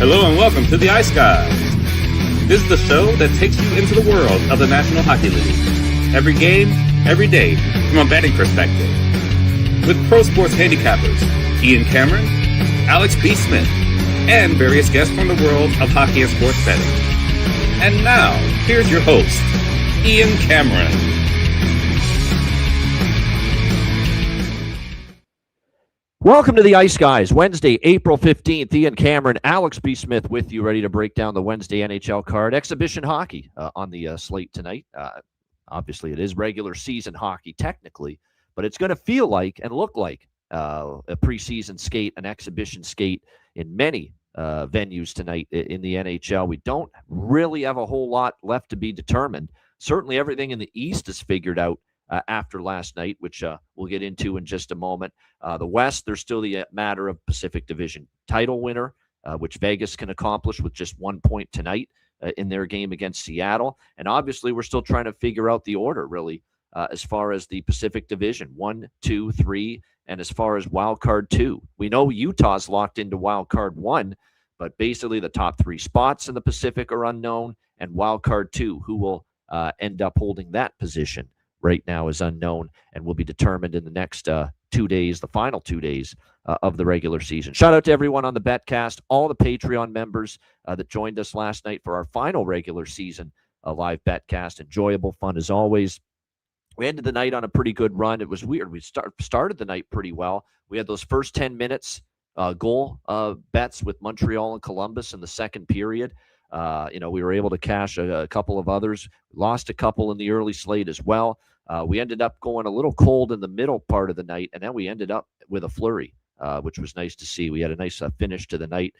Hello and welcome to the Ice Guys. This is the show that takes you into the world of the National Hockey League. Every game, every day, from a betting perspective. With pro sports handicappers, Ian Cameron, Alex B. Smith, and various guests from the world of hockey and sports betting. And now, here's your host, Ian Cameron. Welcome to the Ice Guys, Wednesday, April 15th. Ian Cameron, Alex B. Smith with you, ready to break down the Wednesday NHL card. Exhibition hockey on the slate tonight. Obviously, it is regular season hockey technically, but it's going to feel like and look like a preseason skate, an exhibition skate in many venues tonight in the NHL. We don't really have a whole lot left to be determined. Certainly everything in the East is figured out after last night, which we'll get into in just a moment. The West, there's still the matter of Pacific Division title winner, which Vegas can accomplish with just 1 point tonight in their game against Seattle. And obviously, we're still trying to figure out the order, really, as far as the Pacific Division, 1, 2, 3, and as far as Wild Card 2. We know Utah's locked into Wild Card 1, but basically the top 3 spots in the Pacific are unknown, and Wild Card 2, who will end up holding that position right now, is unknown and will be determined in the next 2 days, the final 2 days of the regular season. Shout out to everyone on the Betcast, all the Patreon members that joined us last night for our final regular season live Betcast. Enjoyable, fun as always. We ended the night on a pretty good run. It was weird. We started the night pretty well. We had those first 10 minutes goal bets with Montreal and Columbus in the second period. We were able to cash a couple of others. Lost a couple in the early slate as well. We ended up going a little cold in the middle part of the night, and then we ended up with a flurry, which was nice to see. We had a nice finish to the night.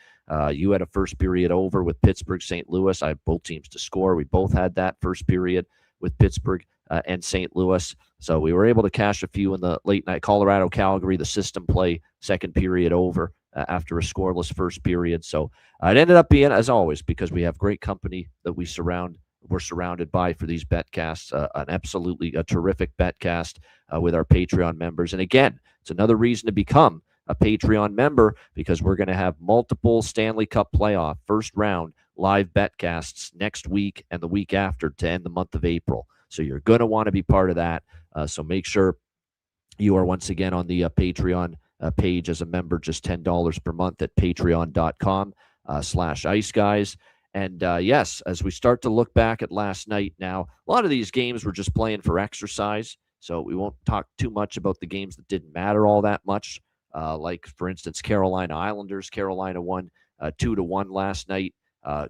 You had a first period over with Pittsburgh, St. Louis. I had both teams to score. We both had that first period with Pittsburgh and St. Louis. So we were able to cash a few in the late night. Colorado, Calgary, the system play, second period over after a scoreless first period. So it ended up being, as always, because we have great company that we're surrounded by for these betcasts, an absolutely terrific betcast with our Patreon members. And again, it's another reason to become a Patreon member, because we're going to have multiple Stanley Cup playoff first round live betcasts next week and the week after to end the month of April. So you're going to want to be part of that. So make sure you are once again on the Patreon page as a member, just $10 per month at patreon.com/iceguys. And yes, as we start to look back at last night now, a lot of these games were just playing for exercise. So we won't talk too much about the games that didn't matter all that much. Like, for instance, Carolina Islanders. Carolina won 2-1 last night.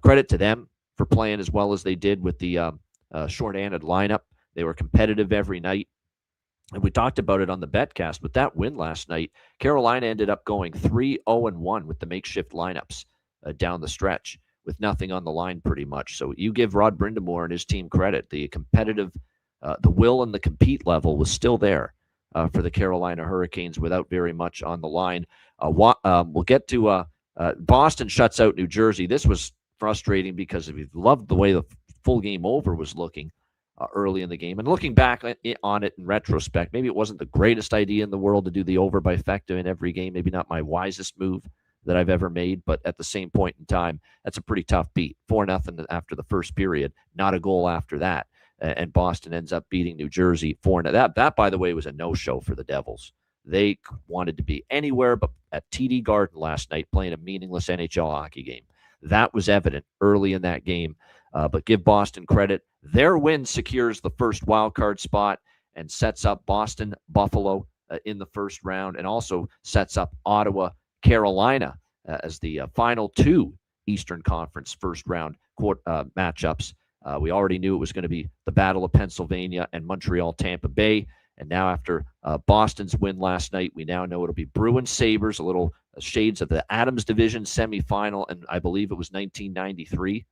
Credit to them for playing as well as they did with the short-handed lineup. They were competitive every night. And we talked about it on the Betcast. With that win last night, Carolina ended up going 3-0-1 with the makeshift lineups down the stretch, with nothing on the line pretty much. So you give Rod Brind'Amour and his team credit. The competitive, the will and the compete level was still there for the Carolina Hurricanes without very much on the line. We'll get to Boston shuts out New Jersey. This was frustrating because we loved the way the full game over was looking early in the game. And looking back on it in retrospect, maybe it wasn't the greatest idea in the world to do the over by Fecta in every game. Maybe not my wisest move that I've ever made, but at the same point in time, that's a pretty tough beat. 4-0 after the first period, not a goal after that. And Boston ends up beating New Jersey 4-0. That, by the way, was a no-show for the Devils. They wanted to be anywhere but at TD Garden last night playing a meaningless NHL hockey game. That was evident early in that game. But give Boston credit. Their win secures the first wild card spot and sets up Boston, Buffalo in the first round, and also sets up Ottawa, Carolina as the final 2 Eastern Conference first round matchups. We already knew it was going to be the Battle of Pennsylvania and Montreal, Tampa Bay. And now after Boston's win last night, we now know it'll be Bruins, Sabres, a little shades of the Adams Division semifinal, and I believe it was 1993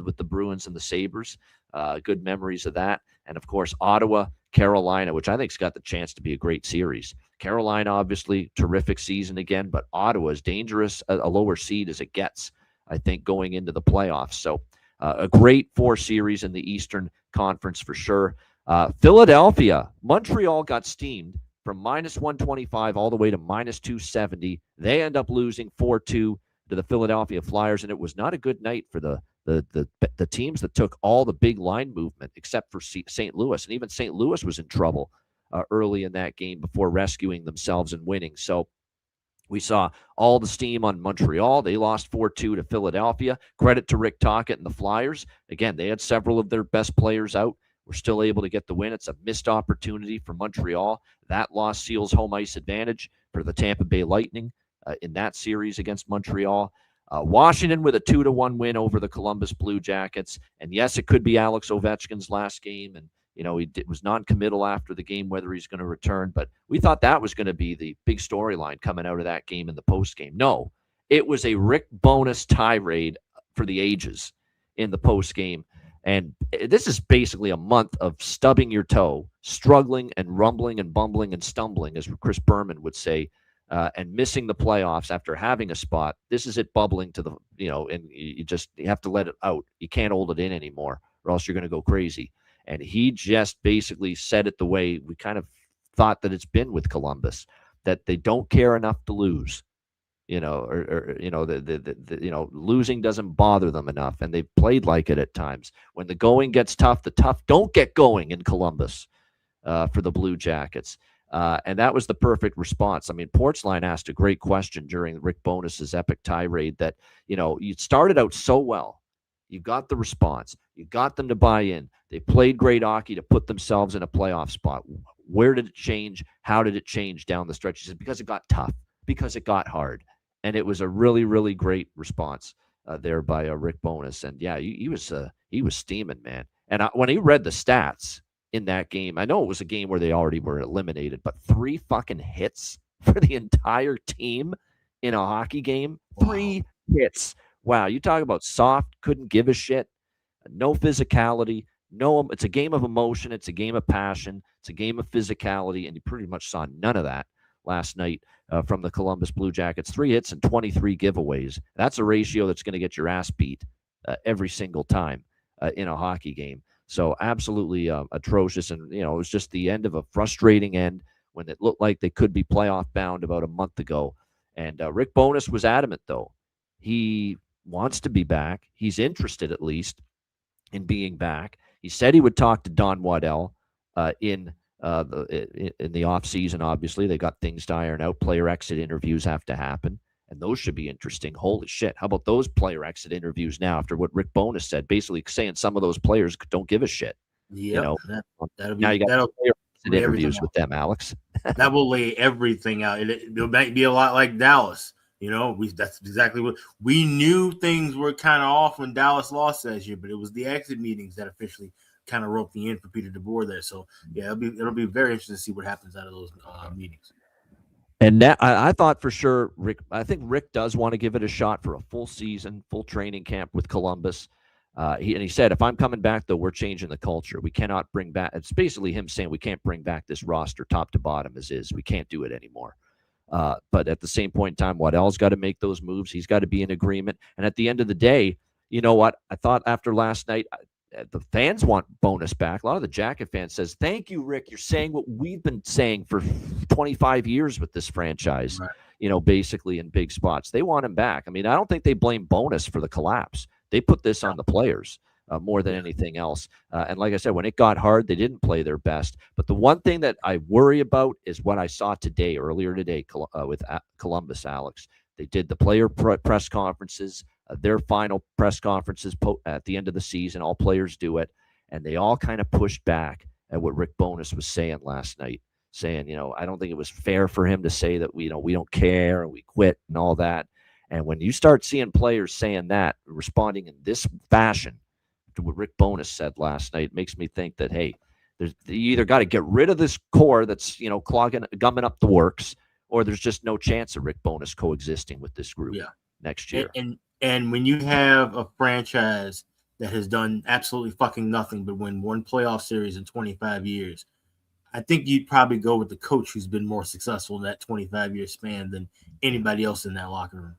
with the Bruins and the Sabres. Good memories of that. And, of course, Ottawa, Carolina, which I think's got the chance to be a great series. Carolina, obviously, terrific season again, but Ottawa is dangerous, a lower seed as it gets, I think, going into the playoffs. So a great 4 series in the Eastern Conference for sure. Philadelphia, Montreal got steamed from -125 all the way to -270. They end up losing 4-2 to the Philadelphia Flyers, and it was not a good night for the teams that took all the big line movement, except for St. Louis, and even St. Louis was in trouble early in that game before rescuing themselves and winning. So we saw all the steam on Montreal. They lost 4-2 to Philadelphia. Credit to Rick Tocchet and the Flyers. Again, they had several of their best players out. We're still able to get the win. It's a missed opportunity for Montreal. That loss seals home ice advantage for the Tampa Bay Lightning in that series against Montreal. Washington with a 2-1 win over the Columbus Blue Jackets. And yes, it could be Alex Ovechkin's last game. And he was non-committal after the game whether he's going to return. But we thought that was going to be the big storyline coming out of that game in the postgame. No, it was a Rick Bowness tirade for the ages in the postgame. And this is basically a month of stubbing your toe, struggling and rumbling and bumbling and stumbling, as Chris Berman would say, and missing the playoffs after having a spot. This is it bubbling to the, and you have to let it out. You can't hold it in anymore, or else you're going to go crazy. And he just basically said it the way we kind of thought that it's been with Columbus, that they don't care enough to lose, losing doesn't bother them enough. And they've played like it at times. When the going gets tough, the tough don't get going in Columbus for the Blue Jackets. And that was the perfect response. I mean, Portsline asked a great question during Rick Bowness's epic tirade that, you started out so well. You got the response. You got them to buy in. They played great hockey to put themselves in a playoff spot. Where did it change? How did it change down the stretch? He said, because it got tough, because it got hard. And it was a really, really great response there by Rick Bowness. And yeah, he was steaming, man. And when he read the stats in that game, I know it was a game where they already were eliminated, but 3 fucking hits for the entire team in a hockey game. Wow. 3 hits. Wow, you talk about soft, couldn't give a shit, no physicality, it's a game of emotion, it's a game of passion, it's a game of physicality, and you pretty much saw none of that last night from the Columbus Blue Jackets. 3 hits and 23 giveaways. That's a ratio that's going to get your ass beat every single time in a hockey game. So absolutely atrocious, and it was just the end of a frustrating end when it looked like they could be playoff bound about a month ago. And Rick Bowness was adamant, though. He wants to be back. He's interested, at least, in being back. He said he would talk to Don Waddell in the off season. Obviously, they got things to iron out. Player exit interviews have to happen, and those should be interesting. Holy shit! How about those player exit interviews now? After what Rick Bowness said, basically saying some of those players don't give a shit. Yeah, now you got player exit interviews with them, Alex. That will lay everything out. It might be a lot like Dallas. That's exactly what we knew. Things were kind of off when Dallas lost that year, but it was the exit meetings that officially kind of roped me in for Peter DeBoer there. So yeah, it'll be very interesting to see what happens out of those meetings. And that, I thought for sure, I think Rick does want to give it a shot for a full season, full training camp with Columbus. He said, if I'm coming back, though, we're changing the culture. We cannot bring back. It's basically him saying we can't bring back this roster top to bottom as is. We can't do it anymore. But at the same point in time, Waddell's got to make those moves. He's got to be in agreement. And at the end of the day, you know what? I thought after last night, the fans want Bowness back. A lot of the Jacket fans says, thank you, Rick. You're saying what we've been saying for 25 years with this franchise, right. Basically in big spots. They want him back. I mean, I don't think they blame Bowness for the collapse. They put this on the players more than anything else. And like I said, when it got hard, they didn't play their best. But the one thing that I worry about is what I saw earlier today with Columbus, Alex. They did the player press conferences, their final press conferences at the end of the season. All players do it. And they all kind of pushed back at what Rick Bowness was saying last night, saying, I don't think it was fair for him to say that we don't care and we quit and all that. And when you start seeing players saying that, responding in this fashion to what Rick Bowness said last night, it makes me think that, hey, you either got to get rid of this core that's, gumming up the works, or there's just no chance of Rick Bowness coexisting with this group next year. And when you have a franchise that has done absolutely fucking nothing but win one playoff series in 25 years, I think you'd probably go with the coach who's been more successful in that 25-year span than anybody else in that locker room.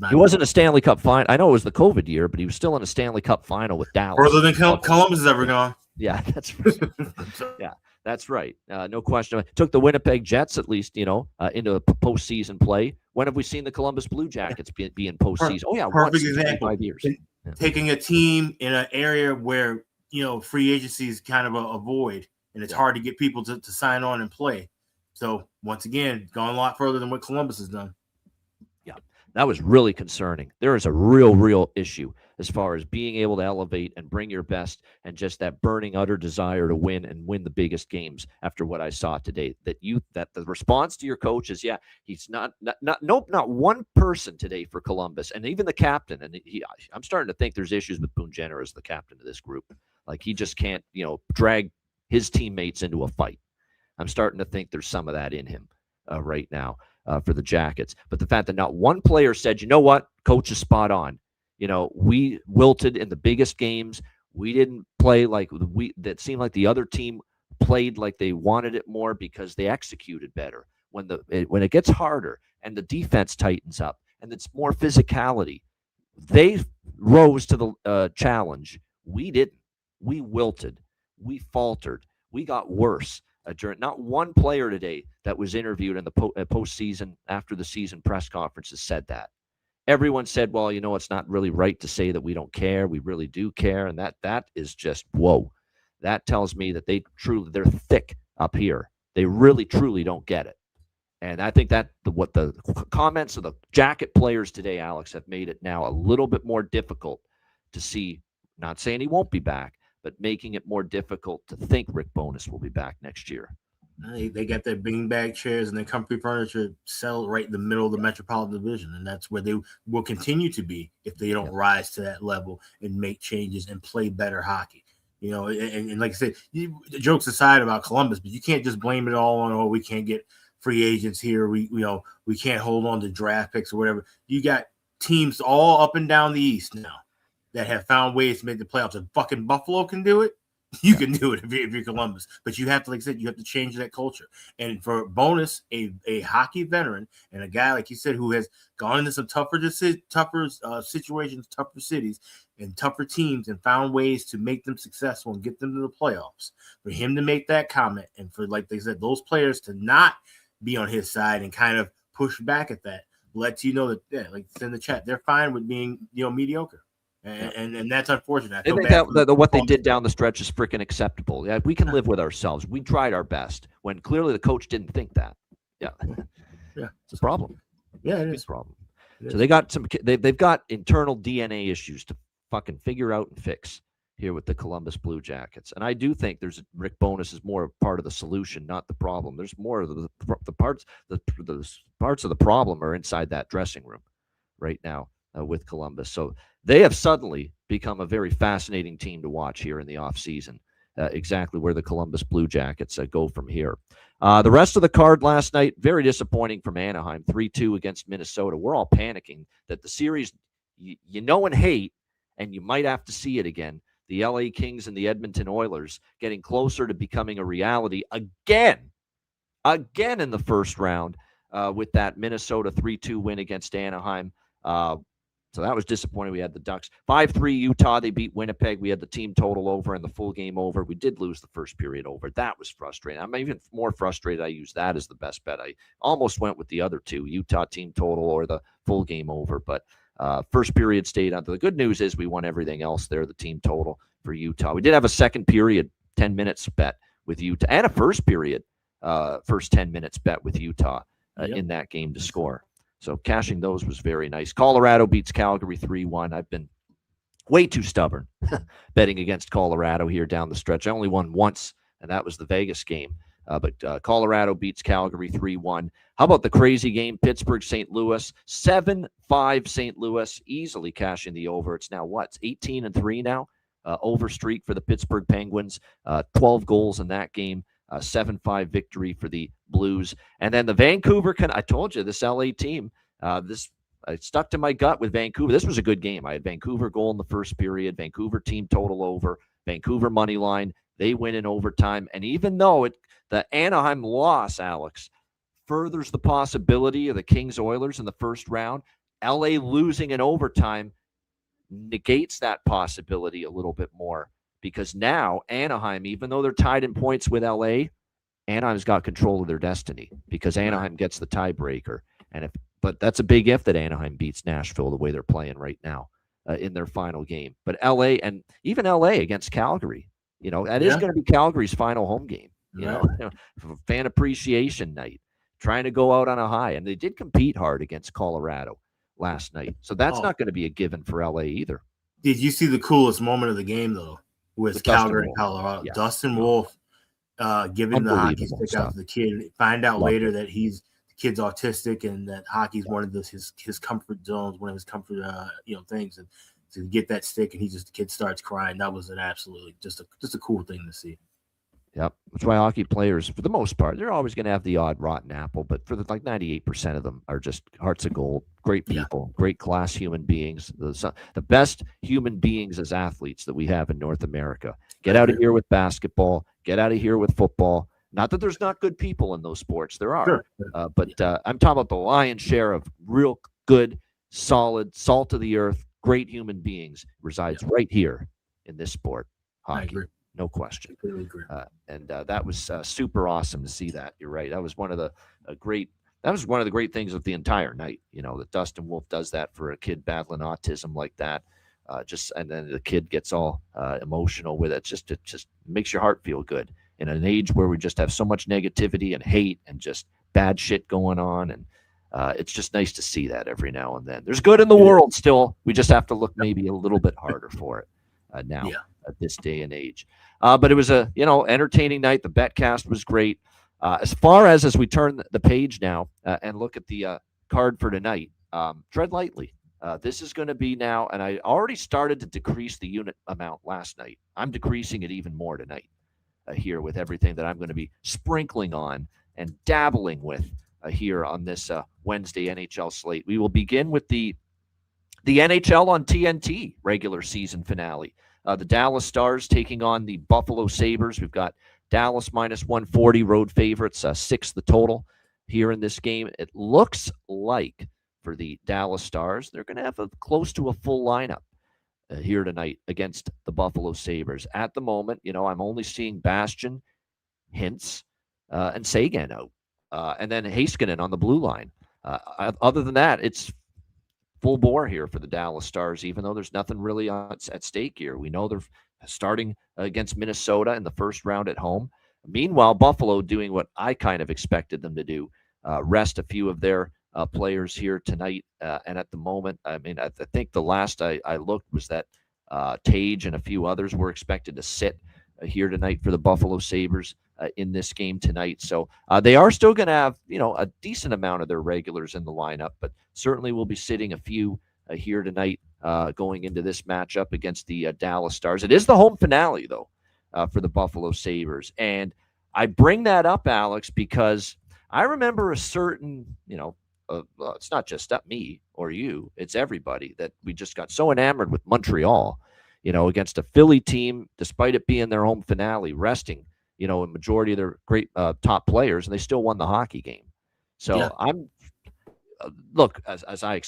He wasn't a Stanley Cup final. I know it was the COVID year, but he was still in a Stanley Cup final with Dallas. Further than Columbus has ever gone. Yeah, that's right. That's right. No question. Took the Winnipeg Jets, at least, into postseason play When have we seen the Columbus Blue Jackets be in postseason? Oh, yeah, perfect once in example. 25 years. Yeah. Taking a team in an area where, free agency is kind of a void, and it's hard to get people to sign on and play. So, once again, gone a lot further than what Columbus has done. Yeah, that was really concerning. There is a real issue as far as being able to elevate and bring your best, and just that burning, utter desire to win and win the biggest games. After what I saw today, that the response to your coach is, he's not one person today for Columbus, and even the captain. And I'm starting to think there's issues with Boone Jenner as the captain of this group. Like, he just can't, drag his teammates into a fight. I'm starting to think there's some of that in him right now for the Jackets. But the fact that not one player said, you know what, coach is spot on. We wilted in the biggest games. We didn't play that seemed like the other team played like they wanted it more because they executed better. When it gets harder and the defense tightens up and it's more physicality, they rose to the challenge. We didn't. We wilted. We faltered. We got worse. Not one player today that was interviewed in the postseason after the season press conferences said that. Everyone said, well, it's not really right to say that we don't care. We really do care. And that is just, whoa. That tells me that they're thick up here. They really, truly don't get it. And I think that what the comments of the Jacket players today, Alex, have made it now a little bit more difficult to see. Not saying he won't be back, but making it more difficult to think Rick Bowness will be back next year. They got their beanbag chairs and their comfy furniture settled right in the middle of the Metropolitan Division, and that's where they will continue to be if they don't rise to that level and make changes and play better hockey. And like I said, jokes aside about Columbus, but you can't just blame it all on, we can't get free agents here. We can't hold on to draft picks or whatever. You got teams all up and down the East now that have found ways to make the playoffs. If fucking Buffalo can do it, you can do it if you're Columbus. But you have to, like I said, you have to change that culture. And for Bowness, a hockey veteran and a guy, like you said, who has gone into some tougher situations, tougher cities, and tougher teams, and found ways to make them successful and get them to the playoffs, for him to make that comment, and for, like they said, those players to not be on his side and kind of push back at that, lets you know that, like it's in the chat, they're fine with being, mediocre. And that's unfortunate. I think that what they did down the stretch is freaking acceptable. Yeah, we can live with ourselves. We tried our best when clearly the coach didn't think that. Yeah, it's a problem. Yeah, it is a problem. So they've got internal DNA issues to fucking figure out and fix here with the Columbus Blue Jackets. And I do think Rick Bowness is more part of the solution, not the problem. There's more of the parts of the problem are inside that dressing room right now with Columbus. So they have suddenly become a very fascinating team to watch here in the offseason, exactly where the Columbus Blue Jackets go from here. The rest of the card last night, very disappointing from Anaheim, 3-2 against Minnesota. We're all panicking that the series you know and hate, and you might have to see it again. The LA Kings and the Edmonton Oilers getting closer to becoming a reality again in the first round with that Minnesota 3-2 win against Anaheim. So that was disappointing. We had the Ducks. 5-3 Utah. They beat Winnipeg. We had the team total over and the full game over. We did lose the first period over. That was frustrating. I'm even more frustrated I used that as the best bet. I almost went with the other two, Utah team total or the full game over. But first period stayed on. The good news is we won everything else there, the team total for Utah. We did have a second period, 10 minutes bet with Utah, and a first period, first 10 minutes bet with Utah in that game to score. So cashing those was very nice. Colorado beats Calgary 3-1. I've been way too stubborn betting against Colorado here down the stretch. I only won once, and that was the Vegas game. But Colorado beats Calgary 3-1. How about the crazy game, Pittsburgh-St. Louis? 7-5 St. Louis, easily cashing the over. It's now what? It's 18-3 now. Over streak for the Pittsburgh Penguins. 12 goals in that game. 7-5 victory for the Blues. And then the Vancouver, I told you, this LA team, I stuck to my gut with Vancouver. This was a good game. I had Vancouver goal in the first period, Vancouver team total over, Vancouver money line. They win in overtime. And even though the Anaheim loss, Alex, furthers the possibility of the Kings-Oilers in the first round, LA losing in overtime negates that possibility a little bit more. Because now Anaheim, even though they're tied in points with LA, Anaheim's got control of their destiny because Anaheim gets the tiebreaker. And if but that's a big if that Anaheim beats Nashville the way they're playing right now in their final game. But LA, and even LA against Calgary, that is going to be Calgary's final home game. Fan appreciation night, trying to go out on a high, and they did compete hard against Colorado last night. So that's not going to be a given for LA either. Did you see the coolest moment of the game though? With Calgary and Colorado, Dustin Wolf giving the hockey stick out to the kid. Find out later that the kid's autistic and that hockey's one of his comfort zones, one of his comfort things. And to get that stick and the kid starts crying. That was an absolutely just a cool thing to see. Yep, that's why hockey players, for the most part, they're always going to have the odd rotten apple, but for 98% of them are just hearts of gold, great people, great class human beings, the best human beings as athletes that we have in North America. Get out of here with basketball, get out of here with football. Not that there's not good people in those sports, there are, but I'm talking about the lion's share of real good, solid, salt of the earth, great human beings resides right here in this sport, hockey. I agree. No question. Completely agree. And that was super awesome to see that. You're right. That was one of the great things of the entire night. That Dustin Wolf does that for a kid battling autism like that. And then the kid gets all emotional with it. It just makes your heart feel good in an age where we just have so much negativity and hate and just bad shit going on. And it's just nice to see that every now and then. There's good in the world still. We just have to look maybe a little bit harder for it now at this day and age. But it was a entertaining night. The betcast was great. As far as we turn the page now and look at the card for tonight, tread lightly. This is going to be now, and I already started to decrease the unit amount last night. I'm decreasing it even more tonight here with everything that I'm going to be sprinkling on and dabbling with here on this Wednesday NHL slate. We will begin with the NHL on TNT regular season finale. The Dallas Stars taking on the Buffalo Sabres. We've got Dallas minus 140 road favorites, 6 the total here in this game. It looks like for the Dallas Stars, they're going to have close to a full lineup here tonight against the Buffalo Sabres. At the moment, I'm only seeing Bastian, Hintz, and Sagan out, and then Heiskanen on the blue line. Other than that, it's full bore here for the Dallas Stars, even though there's nothing really at stake here. We know they're starting against Minnesota in the first round at home. Meanwhile, Buffalo doing what I kind of expected them to do, rest a few of their players here tonight. And at the moment, I think the last I looked was that Tage and a few others were expected to sit here tonight for the Buffalo Sabres in this game tonight. So they are still going to have, a decent amount of their regulars in the lineup, but certainly will be sitting a few here tonight going into this matchup against the Dallas Stars. It is the home finale, though, for the Buffalo Sabres. And I bring that up, Alex, because I remember a certain, it's not just me or you, it's everybody, that we just got so enamored with Montreal, against a Philly team, despite it being their home finale, resting, a majority of their great top players, and they still won the hockey game. So I'm look, as I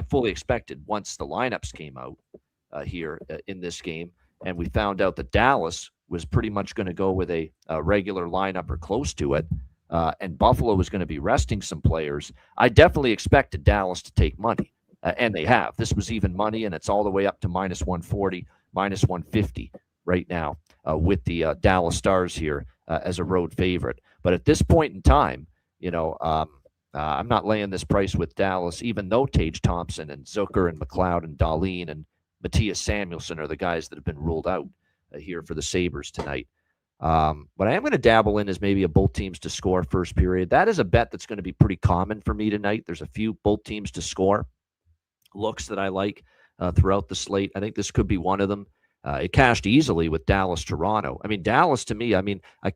fully expected once the lineups came out here in this game, and we found out that Dallas was pretty much going to go with a regular lineup or close to it, and Buffalo was going to be resting some players. I definitely expected Dallas to take money, and they have. This was even money, and it's all the way up to minus 140, minus 150 right now with the Dallas Stars here as a road favorite. But at this point in time, I'm not laying this price with Dallas, even though Tage Thompson and Zucker and McLeod and Dahlin and Matthias Samuelsson are the guys that have been ruled out here for the Sabres tonight. What I am going to dabble in is maybe a both teams to score first period. That is a bet that's going to be pretty common for me tonight. There's a few both teams to score looks that I like throughout the slate. I think this could be one of them. It cashed easily with Dallas-Toronto. Dallas, to me,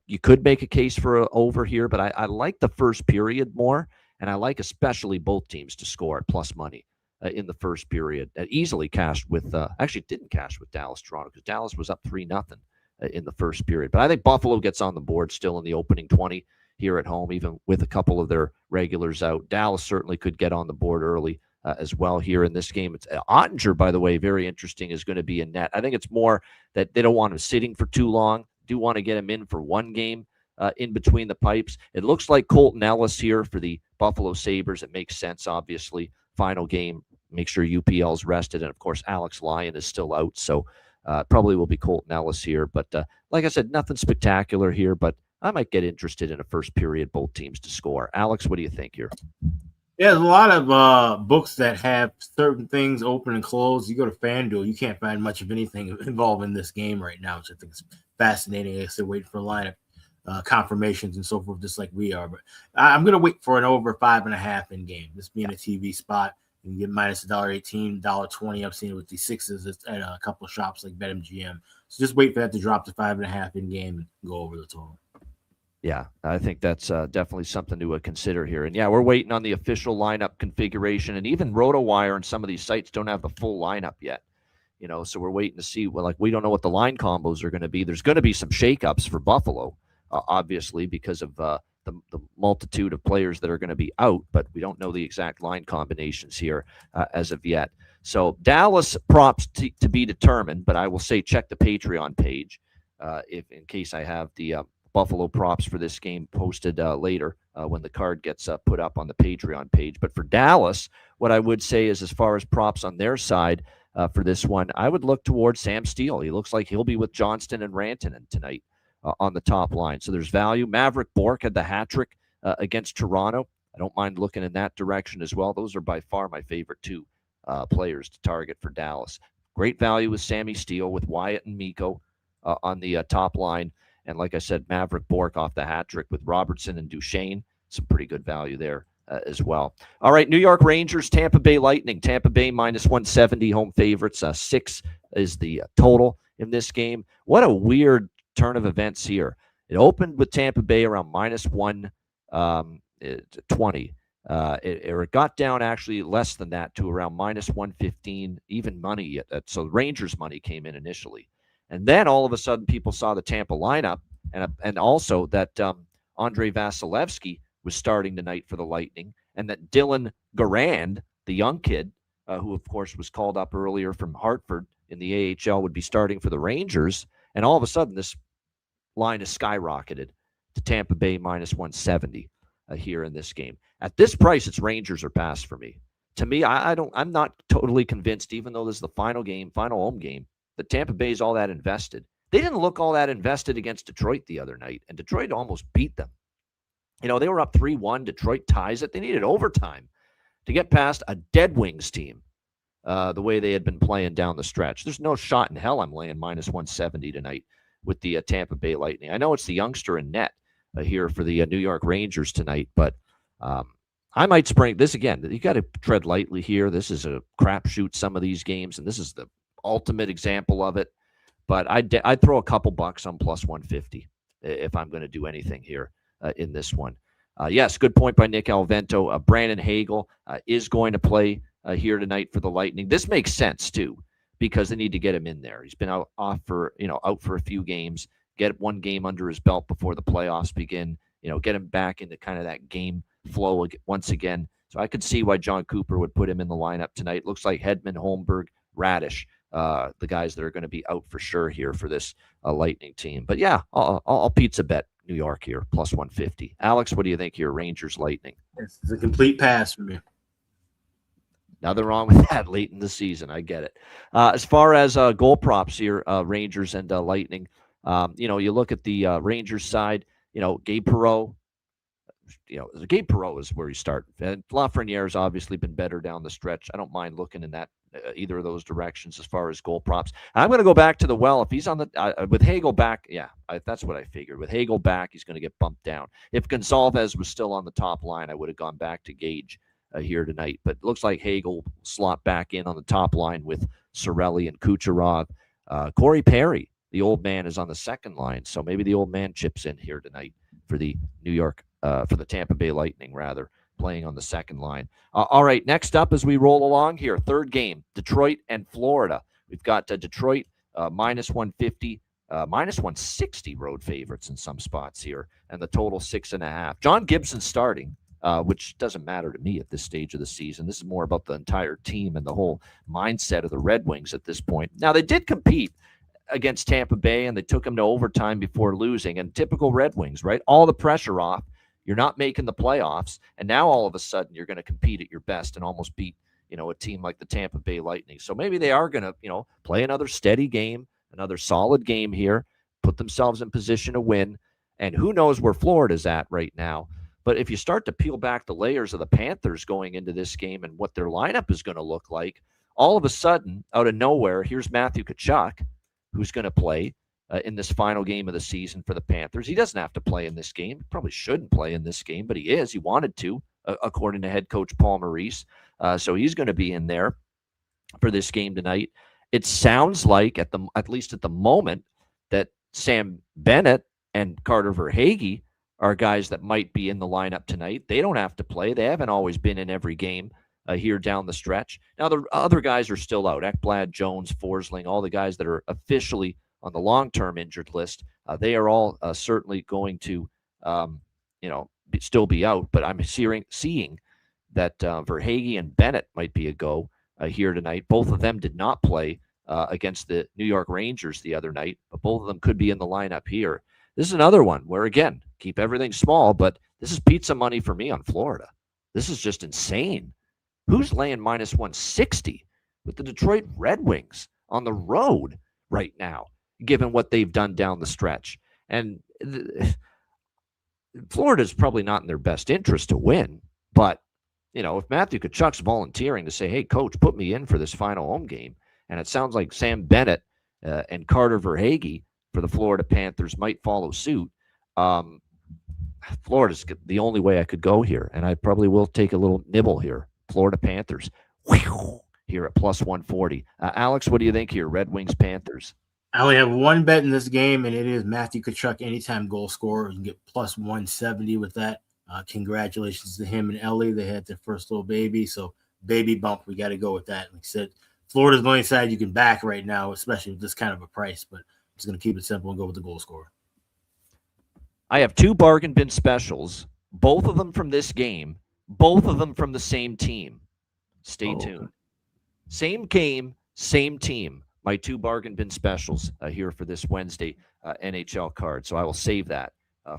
you could make a case for an over here, but I like the first period more, and I like especially both teams to score at plus money in the first period. Easily cashed with, actually didn't cash with Dallas-Toronto because Dallas was up 3-0 in the first period. But I think Buffalo gets on the board still in the opening 20 here at home, even with a couple of their regulars out. Dallas certainly could get on the board early as well here in this game. It's Ottinger, by the way, very interesting, is going to be in net. I think it's more that they don't want him sitting for too long. Do want to get him in for one game in between the pipes. It looks like Colton Ellis here for the Buffalo Sabres. It makes sense, obviously. Final game, make sure UPL's rested. And, of course, Alex Lyon is still out. So probably will be Colton Ellis here. But like I said, nothing spectacular here. But I might get interested in a first period, both teams to score. Alex, what do you think here? Yeah, there's a lot of books that have certain things open and closed. You go to FanDuel, you can't find much of anything involving this game right now, which I think is fascinating. I said, waiting for lineup confirmations and so forth, just like we are. But I'm going to wait for an over 5.5 in game. This being a TV spot, you can get minus $1.18, $1.20. I've seen it with the Sixes at a couple of shops like BetMGM. So just wait for that to drop to 5.5 in game and go over the total. Yeah, I think that's definitely something to consider here. And, yeah, we're waiting on the official lineup configuration. And even RotoWire and some of these sites don't have the full lineup yet. So we're waiting to see. Well, we don't know what the line combos are going to be. There's going to be some shakeups for Buffalo, obviously, because of the multitude of players that are going to be out. But we don't know the exact line combinations here as of yet. So Dallas props to be determined. But I will say check the Patreon page if in case I have the Buffalo props for this game posted later when the card gets put up on the Patreon page. But for Dallas, what I would say is as far as props on their side for this one, I would look towards Sam Steele. He looks like he'll be with Johnston and Rantanen tonight on the top line. So there's value. Maverick Bourque had the hat trick against Toronto. I don't mind looking in that direction as well. Those are by far my favorite two players to target for Dallas. Great value with Sammy Steele, with Wyatt and Mikko on the top line. And like I said, Maverick Bourque off the hat trick with Robertson and Duchesne. Some pretty good value there as well. All right, New York Rangers, Tampa Bay Lightning. Tampa Bay minus 170 home favorites. 6 is the total in this game. What a weird turn of events here. It opened with Tampa Bay around minus 120. It got down actually less than that to around minus 115, even money. So Rangers money came in initially. And then all of a sudden, people saw the Tampa lineup, and also that Andrei Vasilevsky was starting tonight for the Lightning, and that Dylan Garand, the young kid, who of course was called up earlier from Hartford in the AHL, would be starting for the Rangers. And all of a sudden, this line is skyrocketed to Tampa Bay minus 170 here in this game. At this price, it's Rangers or pass for me. To me, I'm not totally convinced, even though this is the final home game, that Tampa Bay is all that invested. They didn't look all that invested against Detroit the other night, and Detroit almost beat them. They were up 3-1. Detroit ties it. They needed overtime to get past a Dead Wings team the way they had been playing down the stretch. There's no shot in hell I'm laying minus 170 tonight with the Tampa Bay Lightning. I know it's the youngster in net here for the New York Rangers tonight, but I might spring this again. You got to tread lightly here. This is a crapshoot, some of these games, and this is the ultimate example of it. But I'd throw a couple bucks on plus 150 if I'm going to do anything here in this one. Yes, good point by Nick Alvento. Brandon Hagel is going to play here tonight for the Lightning. This makes sense too, because they need to get him in there. He's been out for a few games. Get one game under his belt before the playoffs begin. Get him back into kind of that game flow once again. So I could see why John Cooper would put him in the lineup tonight. Looks like Hedman, Holmberg, Radish, the guys that are going to be out for sure here for this Lightning team. But yeah, I'll pizza bet New York here, plus 150. Alex, what do you think here, Rangers Lightning? It's a complete pass for me. Nothing wrong with that late in the season. I get it. As far as goal props here, Rangers and Lightning, you look at the Rangers side, Gabe Perreault. Gabe Perreault is where you start. And Lafreniere's obviously been better down the stretch. I don't mind looking in that either of those directions as far as goal props. I'm going to go back to the well. If he's on the with Hagel back, that's what I figured. With Hagel back, he's going to get bumped down. If Gonzalez was still on the top line, I would have gone back to Gage here tonight. But it looks like Hagel will slot back in on the top line with Cirelli and Kucherov. Corey Perry, the old man, is on the second line, so maybe the old man chips in here tonight for the for the Tampa Bay Lightning, rather, playing on the second line. All right, next up as we roll along here, third game, Detroit and Florida. We've got Detroit minus 150, minus 160 road favorites in some spots here, and the total 6.5. John Gibson starting, which doesn't matter to me at this stage of the season. This is more about the entire team and the whole mindset of the Red Wings at this point. Now, they did compete against Tampa Bay, and they took them to overtime before losing. And typical Red Wings, right? All the pressure off. You're not making the playoffs, and now all of a sudden you're going to compete at your best and almost beat, a team like the Tampa Bay Lightning. So maybe they are going to, play another steady game, another solid game here, put themselves in position to win. And who knows where Florida's at right now. But if you start to peel back the layers of the Panthers going into this game and what their lineup is going to look like, all of a sudden, out of nowhere, here's Matthew Tkachuk, who's going to play in this final game of the season for the Panthers. He doesn't have to play in this game. He probably shouldn't play in this game, but he is. He wanted to, according to head coach Paul Maurice. So he's going to be in there for this game tonight. It sounds like, at least at the moment, that Sam Bennett and Carter Verhaeghe are guys that might be in the lineup tonight. They don't have to play. They haven't always been in every game here down the stretch. Now, the other guys are still out. Ekblad, Jones, Forsling, all the guys that are officially on the long-term injured list, they are all certainly going to, still be out. But I'm seeing that Verhaeghe and Bennett might be a go here tonight. Both of them did not play against the New York Rangers the other night, but both of them could be in the lineup here. This is another one where, again, keep everything small, but this is pizza money for me on Florida. This is just insane. Who's laying minus 160 with the Detroit Red Wings on the road right now, given what they've done down the stretch? And Florida's probably not in their best interest to win, but, if Matthew Tkachuk's volunteering to say, hey, coach, put me in for this final home game, and it sounds like Sam Bennett and Carter Verhaeghe for the Florida Panthers might follow suit, Florida's the only way I could go here, and I probably will take a little nibble here. Florida Panthers here at plus 140. Alex, what do you think here? Red Wings, Panthers. I only have one bet in this game, and it is Matthew Tkachuk anytime goal scorer. You can get plus 170 with that. Congratulations to him and Ellie. They had their first little baby, so baby bump. We got to go with that. Like I said, Florida's the only side you can back right now, especially with this kind of a price, but I'm just going to keep it simple and go with the goal scorer. I have two bargain bin specials, both of them from this game, both of them from the same team. Stay tuned. Same game, same team. My two bargain bin specials here for this Wednesday NHL card. So I will save that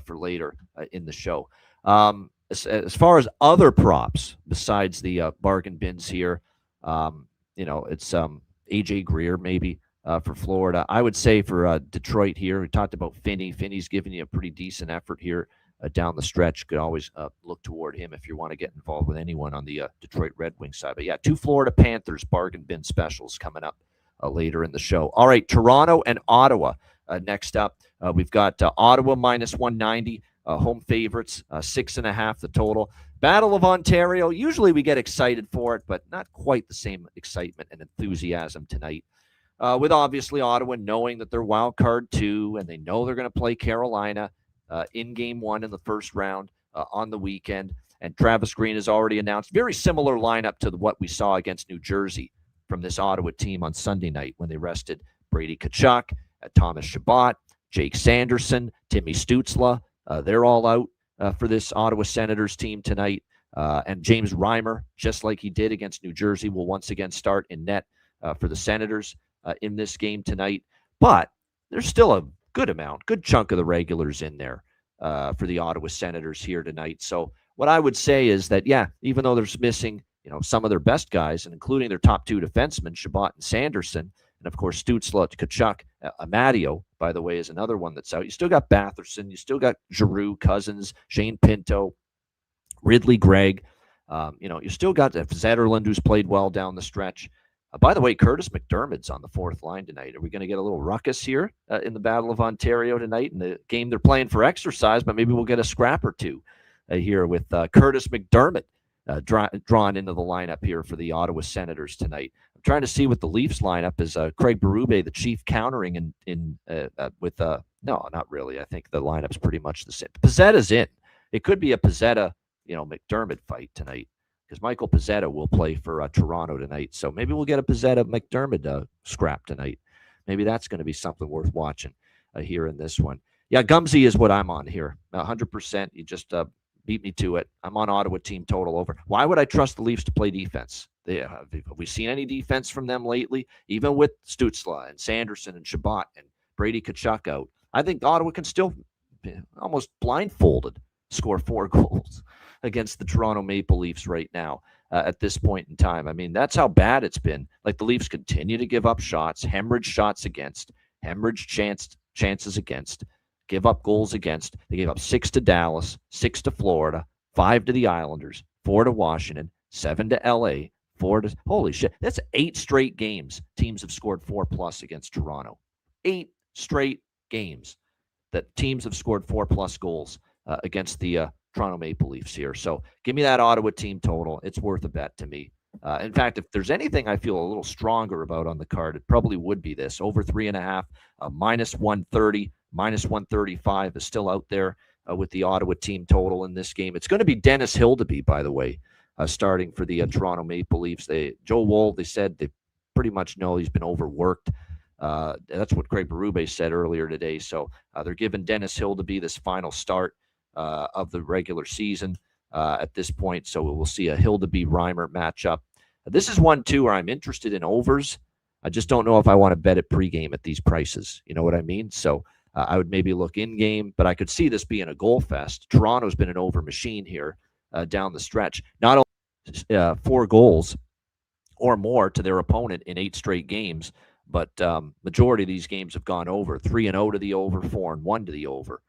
for later in the show. As far as other props besides the bargain bins here, it's AJ Greer maybe for Florida. I would say for Detroit here, we talked about Finney. Finney's giving you a pretty decent effort here down the stretch. Could always look toward him if you want to get involved with anyone on the Detroit Red Wings side. But yeah, two Florida Panthers bargain bin specials coming up later in the show. All right, Toronto and Ottawa next up. We've got Ottawa minus 190, home favorites, 6.5 the total. Battle of Ontario. Usually we get excited for it, but not quite the same excitement and enthusiasm tonight. With obviously Ottawa knowing that they're wild card 2, and they know they're going to play Carolina in game 1 in the first round on the weekend. And Travis Green has already announced very similar lineup to what we saw against New Jersey from this Ottawa team on Sunday night when they rested Brady Tkachuk, Thomas Chabot, Jake Sanderson, Timmy Stützle. They're all out for this Ottawa Senators team tonight. And James Reimer, just like he did against New Jersey, will once again start in net for the Senators in this game tonight. But there's still a good chunk of the regulars in there for the Ottawa Senators here tonight. So what I would say is that, yeah, even though they're missing, some of their best guys, and including their top 2 defensemen, Chabot and Sanderson, and of course Stützle, Tkachuk, Amadio, by the way, is another one that's out. You still got Batherson, you still got Giroux, Cousins, Shane Pinto, Ridley Gregg. You still got Zetterlund, who's played well down the stretch. By the way, Curtis McDermott's on the fourth line tonight. Are we going to get a little ruckus here in the Battle of Ontario tonight in the game they're playing for exercise? But maybe we'll get a scrap or two here with Curtis McDermott drawn into the lineup here for the Ottawa Senators tonight. I'm trying to see what the Leafs lineup is. Craig Berube, the chief, countering with no, not really. I think the lineup's pretty much the same. Pizzetta's in. It could be a Pizzetta, McDermott fight tonight, because Michael Pizzetta will play for Toronto tonight. So maybe we'll get a Pizzetta-McDermott scrap tonight. Maybe that's going to be something worth watching here in this one. Yeah, Gumsy is what I'm on here. 100%. You just beat me to it. I'm on Ottawa team total over. Why would I trust the Leafs to play defense? Have we seen any defense from them lately? Even with Stützle and Sanderson and Shabbat and Brady Tkachuk out, I think Ottawa can still, almost blindfolded, score 4 goals against the Toronto Maple Leafs right now at this point in time. I mean, that's how bad it's been. Like, the Leafs continue to give up shots, hemorrhage shots against, hemorrhage chances against, give up goals against. They gave up 6 to Dallas, 6 to Florida, 5 to the Islanders, 4 to Washington, 7 to LA, 4 to, holy shit, that's 8 straight games teams have scored 4+ against Toronto. 8 straight games that teams have scored 4+ goals against the Toronto Maple Leafs here. So give me that Ottawa team total. It's worth a bet to me. In fact, if there's anything I feel a little stronger about on the card, it probably would be this. Over 3.5, minus 130, minus 135 is still out there with the Ottawa team total in this game. It's going to be Dennis Hildeby, by the way, starting for the Toronto Maple Leafs. Joe Woll, they said they pretty much know he's been overworked. That's what Craig Berube said earlier today. So they're giving Dennis Hildeby this final start of the regular season at this point. So we'll see a Hildeby-Reimer matchup. This is one, too, where I'm interested in overs. I just don't know if I want to bet it pregame at these prices. You know what I mean? So I would maybe look in-game, but I could see this being a goal fest. Toronto's been an over machine here down the stretch. Not only 4 goals or more to their opponent in 8 straight games, but majority of these games have gone over. 3-0 to the over, 4-1 to the over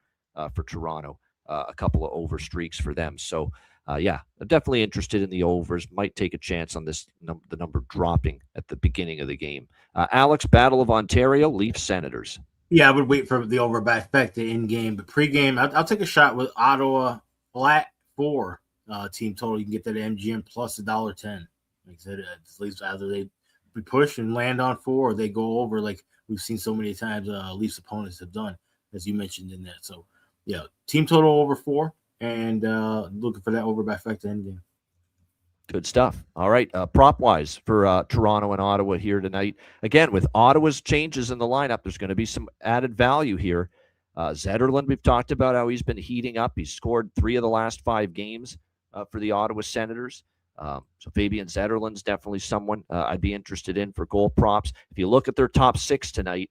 for Toronto. A couple of over streaks for them. So, yeah, I'm definitely interested in the overs. Might take a chance on this the number dropping at the beginning of the game. Alex, Battle of Ontario, Leafs Senators. Yeah, I would wait for the over back to in-game. But pre-game, I'll take a shot with Ottawa flat 4 team total. You can get that at MGM plus $1.10. Like I said, at least either they push and land on 4 or they go over like we've seen so many times Leafs opponents have done, as you mentioned in that. So, yeah, team total over 4 and looking for that over by factor end game. Good stuff. All right, prop-wise for Toronto and Ottawa here tonight. Again, with Ottawa's changes in the lineup, there's going to be some added value here. Zetterlund, we've talked about how he's been heating up. He's scored 3 of the last 5 games for the Ottawa Senators. So Fabian Zetterlund's definitely someone I'd be interested in for goal props. If you look at their top 6 tonight,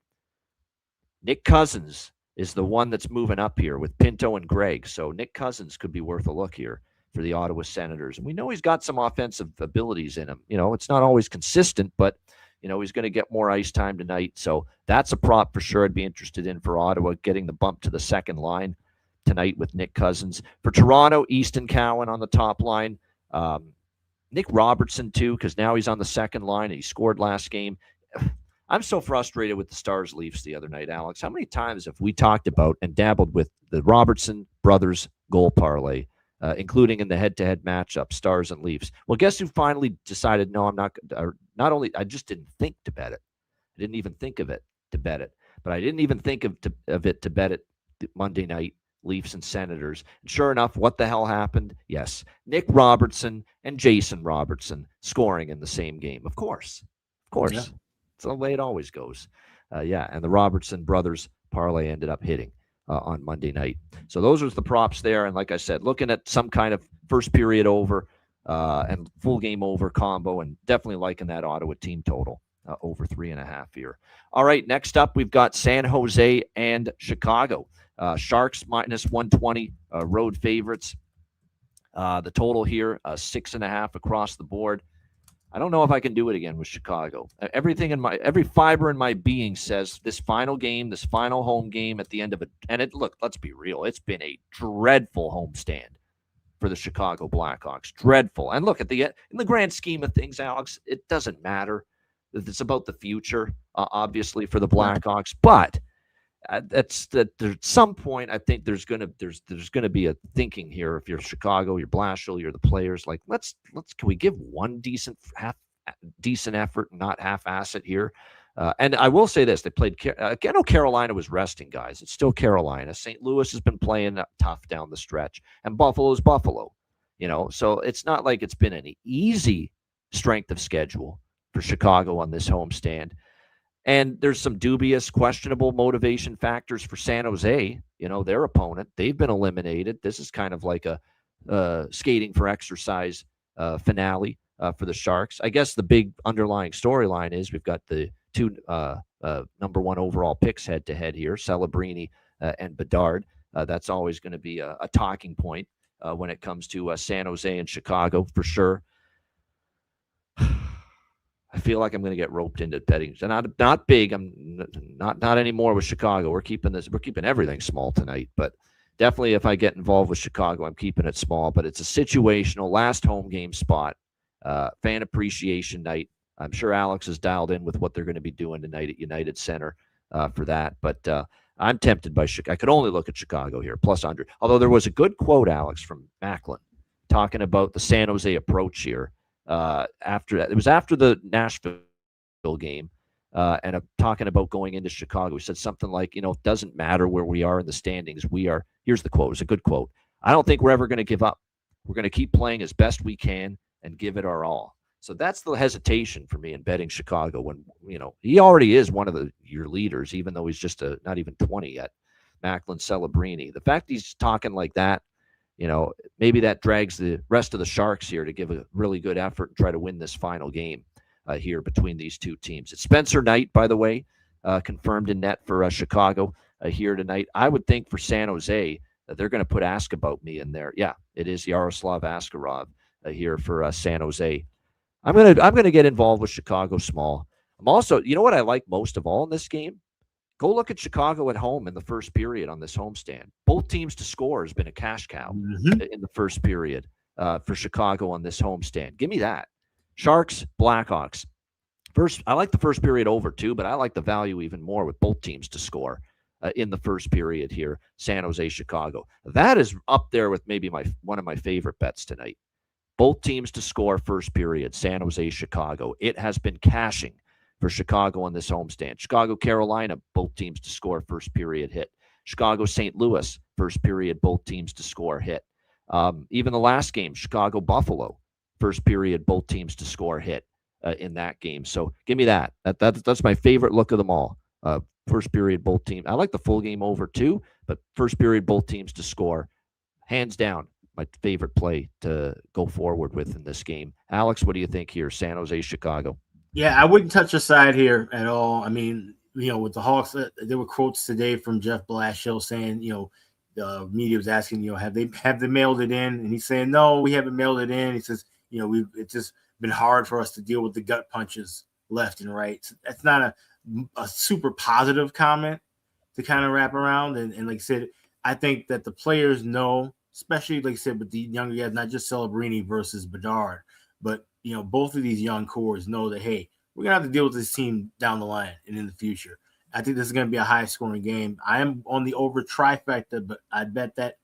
Nick Cousins is the one that's moving up here with Pinto and Gregg. So Nick Cousins could be worth a look here for the Ottawa Senators. And we know he's got some offensive abilities in him. You know, it's not always consistent, but, you know, he's going to get more ice time tonight. So that's a prop for sure I'd be interested in for Ottawa, getting the bump to the second line tonight with Nick Cousins. For Toronto, Easton Cowan on the top line. Nick Robertson, too, because now he's on the second line and he scored last game. I'm so frustrated with the Stars Leafs the other night, Alex. How many times have we talked about and dabbled with the Robertson brothers goal parlay, including in the head-to-head matchup, Stars and Leafs? Well, guess who finally decided, no, I'm not, or not only, I just didn't think to bet it. I didn't even think of it to bet it, but I didn't even think of it to bet it Monday night, Leafs and Senators. And sure enough, what the hell happened? Yes, Nick Robertson and Jason Robertson scoring in the same game. Of course. Yeah. It's the way it always goes. Yeah, and the Robertson brothers parlay ended up hitting on Monday night. So those are the props there. And like I said, looking at some kind of first period over and full game over combo, and definitely liking that Ottawa team total over 3.5 here. All right, next up, we've got San Jose and Chicago. Sharks minus 120, road favorites. The total here, 6.5 across the board. I don't know if I can do it again with Chicago. Every fiber in my being says this final game, this final home game at the end of it. And look, let's be real. It's been a dreadful homestand for the Chicago Blackhawks. Dreadful. And look, in the grand scheme of things, Alex, it doesn't matter. It's about the future, obviously, for the Blackhawks. But at some point, I think there's gonna be a thinking here. If you're Chicago, you're Blashill, you're the players. Like, can we give one decent effort, and not half-ass it here? And I will say this: they played. I know Carolina was resting guys. It's still Carolina. St. Louis has been playing tough down the stretch, and Buffalo's Buffalo. You know, so it's not like it's been an easy strength of schedule for Chicago on this homestand. And there's some dubious, questionable motivation factors for San Jose, you know, their opponent. They've been eliminated. This is kind of like a skating for exercise finale for the Sharks. I guess the big underlying storyline is we've got the two number one overall picks head to head here, Celebrini and Bedard. That's always going to be a talking point when it comes to San Jose and Chicago for sure. I feel like I'm going to get roped into betting. Not big. I'm not anymore with Chicago. We're keeping everything small tonight, but definitely if I get involved with Chicago, I'm keeping it small. But it's a situational last home game spot. Fan appreciation night. I'm sure Alex is dialed in with what they're going to be doing tonight at United Center for that. But I'm tempted by Chicago. I could only look at Chicago here, plus 100. Although there was a good quote, Alex, from Macklin talking about the San Jose approach here. After the Nashville game, and talking about going into Chicago. He said something like, it doesn't matter where we are in the standings. Here's the quote. It's a good quote. I don't think we're ever going to give up. We're going to keep playing as best we can and give it our all. So that's the hesitation for me in betting Chicago when, he already is one of your leaders, even though he's just not even 20 yet, Macklin Celebrini. The fact he's talking like that, maybe that drags the rest of the Sharks here to give a really good effort and try to win this final game here between these two teams. It's Spencer Knight, by the way, confirmed in net for Chicago here tonight. I would think for San Jose that they're going to put Ask About Me in there. Yeah, it is Yaroslav Askarov here for San Jose. I'm gonna get involved with Chicago small. I'm also, what I like most of all in this game? Go look at Chicago at home in the first period on this homestand. Both teams to score has been a cash cow in the first period for Chicago on this homestand. Give me that. Sharks, Blackhawks. I like the first period over too, but I like the value even more with both teams to score in the first period here, San Jose, Chicago. That is up there with maybe one of my favorite bets tonight. Both teams to score first period, San Jose, Chicago. It has been cashing for Chicago on this homestand. Chicago, Carolina, both teams to score first period hit. Chicago, St. Louis, first period, both teams to score hit. Even the last game, Chicago, Buffalo, first period, both teams to score hit in that game. So give me that. That's my favorite look of them all. First period, both teams. I like the full game over too, but first period, both teams to score. Hands down, my favorite play to go forward with in this game. Alex, what do you think here? San Jose, Chicago. Yeah, I wouldn't touch a side here at all. I mean, with the Hawks, there were quotes today from Jeff Blashill saying, the media was asking, have they mailed it in? And he's saying, no, we haven't mailed it in. He says, it's just been hard for us to deal with the gut punches left and right. So that's not a super positive comment to kind of wrap around. And like I said, I think that the players know, especially like I said, with the younger guys, not just Celebrini versus Bedard, but both of these young cores know that, hey, we're going to have to deal with this team down the line and in the future. I think this is going to be a high-scoring game. I am on the over trifecta, but I bet that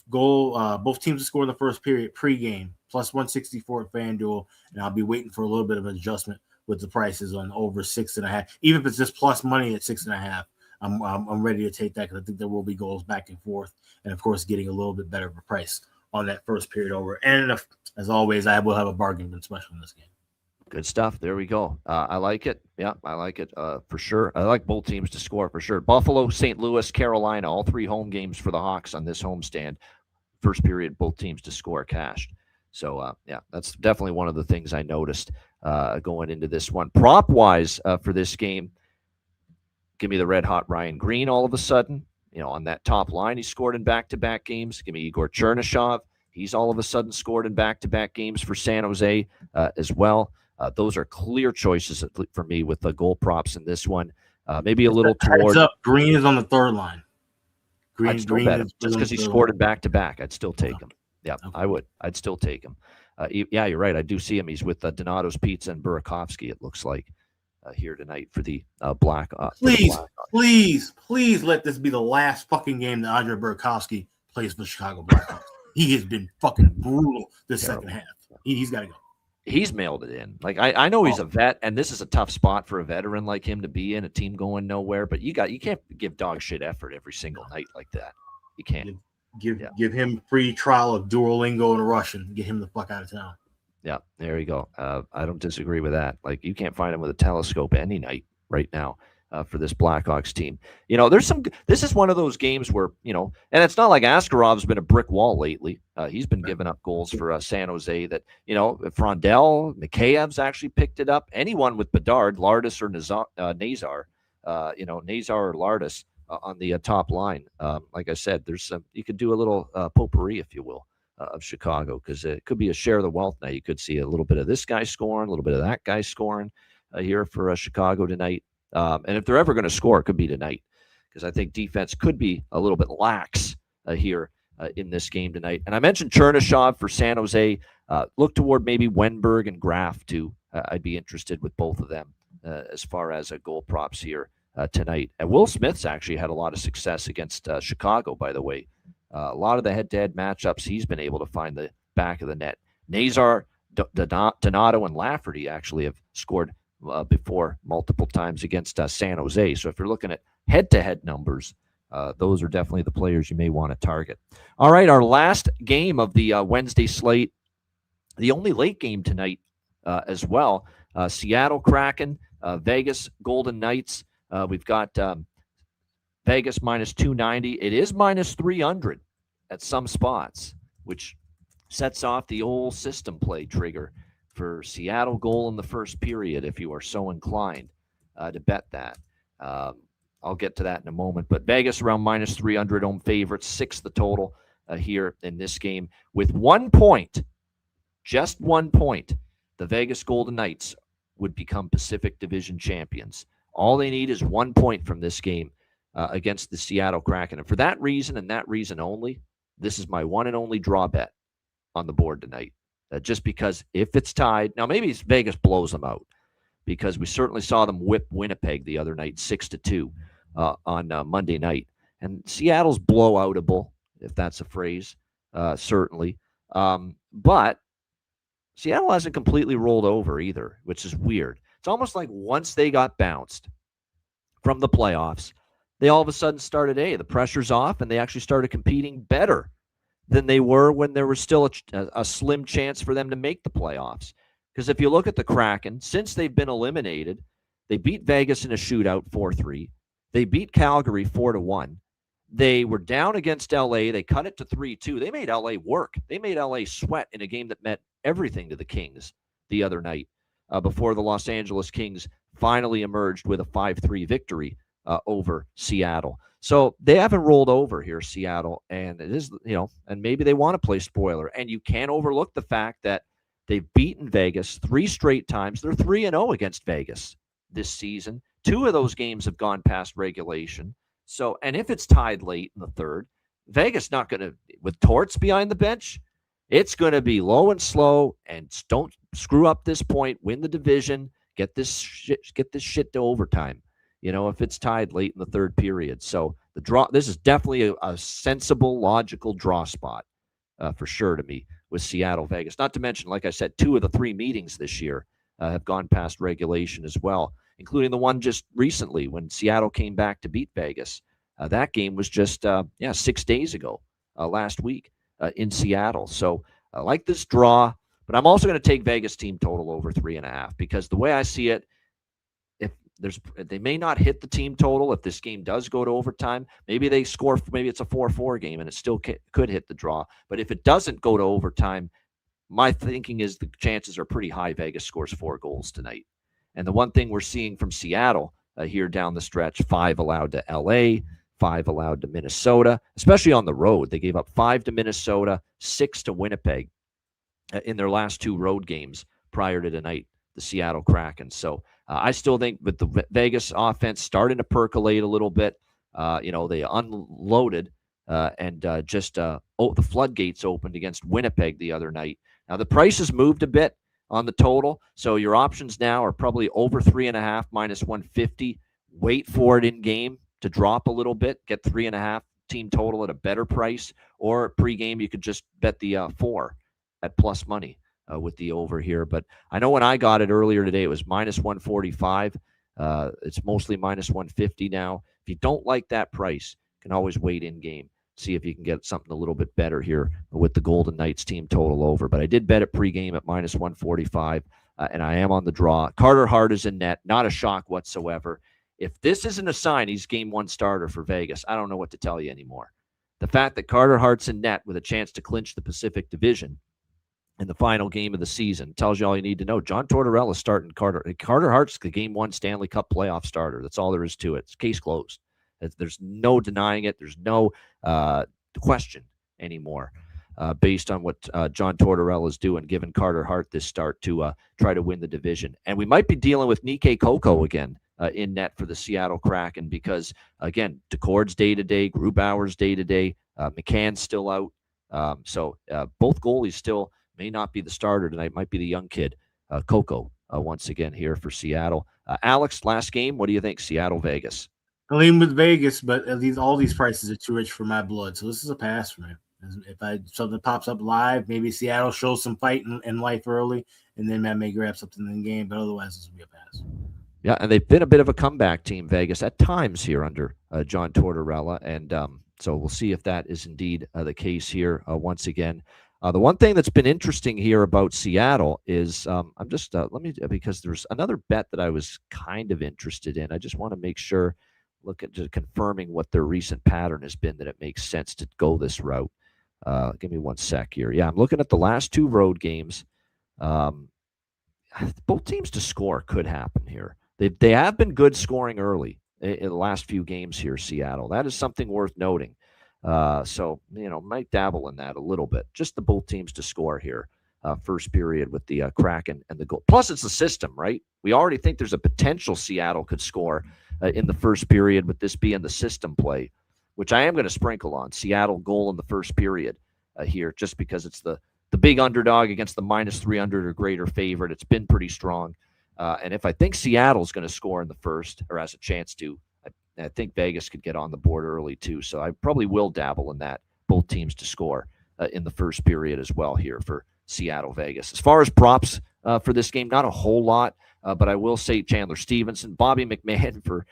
goal, both teams to score in the first period pregame, plus 164 at FanDuel, and I'll be waiting for a little bit of an adjustment with the prices on over 6.5. Even if it's just plus money at 6.5, I'm ready to take that because I think there will be goals back and forth, and of course, getting a little bit better of a price on that first period over. And as always, I will have a bargain bin special in this game. Good stuff. There we go. I like it. Yeah, I like it for sure. I like both teams to score for sure. Buffalo, St. Louis, Carolina, all three home games for the Hawks on this homestand. First period, both teams to score cashed. So, yeah, that's definitely one of the things I noticed going into this one. Prop-wise for this game, give me the red-hot Ryan Green all of a sudden. On that top line, he scored in back-to-back games. Give me Igor Chernyshov. He's all of a sudden scored in back-to-back games for San Jose as well. Those are clear choices for me with the goal props in this one. Maybe a little toward. Green is on the third line. I'd still bet him just because he scored in back-to-back. I'd still take him. Yeah, okay. I would. I'd still take him. Yeah, you're right. I do see him. He's with Donato's Pizza and Burakovsky, it looks like, here tonight for the Please let this be the last fucking game that Andre Burakovsky plays for the Chicago Blackhawks. He has been fucking brutal this second half. He's got to go. He's mailed it in. Like I know he's a vet, and this is a tough spot for a veteran like him to be in, a team going nowhere. But you can't give dog shit effort every single night like that. You can't. Give him free trial of Duolingo and Russian. Get him the fuck out of town. Yeah, there you go. I don't disagree with that. Like you can't find him with a telescope any night right now for this Blackhawks team. This is one of those games where, and it's not like Askarov's been a brick wall lately. He's been giving up goals for San Jose that, Frondell, Mikheyev's actually picked it up. Anyone with Bedard, Lardis, or Nazar, Nazar or Lardis on the top line. Like I said, you could do a little potpourri, if you will, of Chicago, because it could be a share of the wealth now. You could see a little bit of this guy scoring, a little bit of that guy scoring here for Chicago tonight. And if they're ever going to score, it could be tonight, because I think defense could be a little bit lax here in this game tonight. And I mentioned Chernyshov for San Jose. Look toward maybe Wenberg and Graf too. I'd be interested with both of them as far as goal props here tonight. And Will Smith's actually had a lot of success against Chicago, by the way. A lot of the head-to-head matchups, he's been able to find the back of the net. Nazar, Donato, and Lafferty actually have scored before multiple times against San Jose. So if you're looking at head-to-head numbers, those are definitely the players you may want to target. All right, our last game of the Wednesday slate, the only late game tonight as well, Seattle Kraken, Vegas Golden Knights. We've got Vegas minus 290. It is minus 300 at some spots, which sets off the old system play trigger for Seattle goal in the first period if you are so inclined to bet that. I'll get to that in a moment. But Vegas around minus 300, home favorites, 6 the total here in this game. With 1 point, just 1 point, the Vegas Golden Knights would become Pacific Division champions. All they need is 1 point from this game against the Seattle Kraken. And for that reason and that reason only, this is my one and only draw bet on the board tonight. Just because if it's tied, now maybe Vegas blows them out, because we certainly saw them whip Winnipeg the other night 6-2 on Monday night. And Seattle's blowoutable, if that's a phrase, certainly. But Seattle hasn't completely rolled over either, which is weird. It's almost like once they got bounced from the playoffs, they all of a sudden started, the pressure's off, and they actually started competing better than they were when there was still a slim chance for them to make the playoffs. Because if you look at the Kraken, since they've been eliminated, they beat Vegas in a shootout 4-3. They beat Calgary 4-1. They were down against LA. They cut it to 3-2. They made LA work. They made LA sweat in a game that meant everything to the Kings the other night before the Los Angeles Kings finally emerged with a 5-3 victory over Seattle. So they haven't rolled over here, Seattle, and it is, and maybe they want to play spoiler. And you can't overlook the fact that they've beaten Vegas 3 straight times. They're 3-0 against Vegas this season. 2 of those games have gone past regulation. So, and if it's tied late in the third, Vegas not going to, with Torts behind the bench, it's going to be low and slow, and don't screw up this point, win the division, get this shit to overtime. If it's tied late in the third period. So this is definitely a sensible, logical draw spot for sure to me with Seattle, Vegas. Not to mention, like I said, 2 of the 3 meetings this year have gone past regulation as well, including the one just recently when Seattle came back to beat Vegas. That game was just 6 days ago, last week in Seattle. So I like this draw, but I'm also going to take Vegas team total over 3.5, because the way I see it, they may not hit the team total if this game does go to overtime. Maybe they score. Maybe it's a 4-4 game and it still could hit the draw. But if it doesn't go to overtime, my thinking is the chances are pretty high Vegas scores 4 goals tonight. And the one thing we're seeing from Seattle here down the stretch, 5 allowed to LA, 5 allowed to Minnesota, especially on the road. They gave up 5 to Minnesota, 6 to Winnipeg in their last 2 road games prior to tonight, the Seattle Kraken. So I still think with the Vegas offense starting to percolate a little bit, they unloaded and the floodgates opened against Winnipeg the other night. Now the price has moved a bit on the total, so your options now are probably over 3.5 minus 150. Wait for it in game to drop a little bit, get 3.5 team total at a better price, or pregame you could just bet the 4 at plus money. With the over here. But I know when I got it earlier today, it was minus 145. It's mostly minus 150 now. If you don't like that price, you can always wait in game, see if you can get something a little bit better here with the Golden Knights team total over. But I did bet it pregame at minus 145, and I am on the draw. Carter Hart is in net, not a shock whatsoever. If this isn't a sign he's game one starter for Vegas, I don't know what to tell you anymore. The fact that Carter Hart's in net with a chance to clinch the Pacific Division in the final game of the season tells you all you need to know. John Tortorella starting Carter. Carter Hart's the game one Stanley Cup playoff starter. That's all there is to it. It's case closed. There's no denying it. There's no question anymore based on what John Tortorella is doing, giving Carter Hart this start to try to win the division. And we might be dealing with Nikkei Koko again in net for the Seattle Kraken because, again, DeCord's day-to-day, Grubauer's day-to-day, McCann's still out. So both goalies still may not be the starter tonight. Might be the young kid, Koko, once again here for Seattle. Alex, last game, what do you think? Seattle, Vegas. I lean with Vegas, but all these prices are too rich for my blood, so this is a pass for me. If something pops up live, maybe Seattle shows some fight in life early, and then I may grab something in the game, but otherwise this will be a pass. Yeah, and they've been a bit of a comeback team, Vegas, at times here under John Tortorella, and so we'll see if that is indeed the case here once again. The one thing that's been interesting here about Seattle is I'm just because there's another bet that I was kind of interested in. I just want to make sure, look at just confirming what their recent pattern has been, that it makes sense to go this route. Give me 1 sec here. Yeah, I'm looking at the last 2 road games. Both teams to score could happen here. They have been good scoring early in the last few games here, Seattle. That is something worth noting. So, might dabble in that a little bit. Just the both teams to score here. First period with the Kraken and the goal. Plus, it's the system, right? We already think there's a potential Seattle could score in the first period, with this being the system play, which I am going to sprinkle on. Seattle goal in the first period here, just because it's the big underdog against the minus 300 or greater favorite. It's been pretty strong. And if I think Seattle's going to score in the first, or has a chance to, I think Vegas could get on the board early too. So I probably will dabble in that, both teams to score in the first period as well here for Seattle, Vegas. As far as props for this game, not a whole lot, but I will say Chandler Stevenson, Bobby McMahon for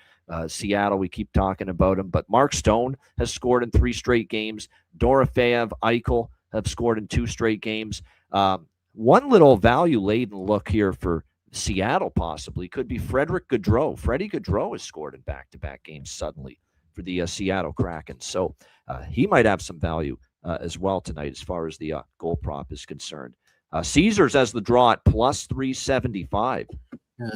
Seattle. We keep talking about him, but Mark Stone has scored in 3 straight games. Dorofeyev, Eichel have scored in 2 straight games. One little value-laden look here for Seattle possibly could be Frederick Gaudreau. Freddie Gaudreau has scored in back-to-back games suddenly for the Seattle Kraken. So he might have some value as well tonight as far as the goal prop is concerned. Caesars as the draw at plus 375.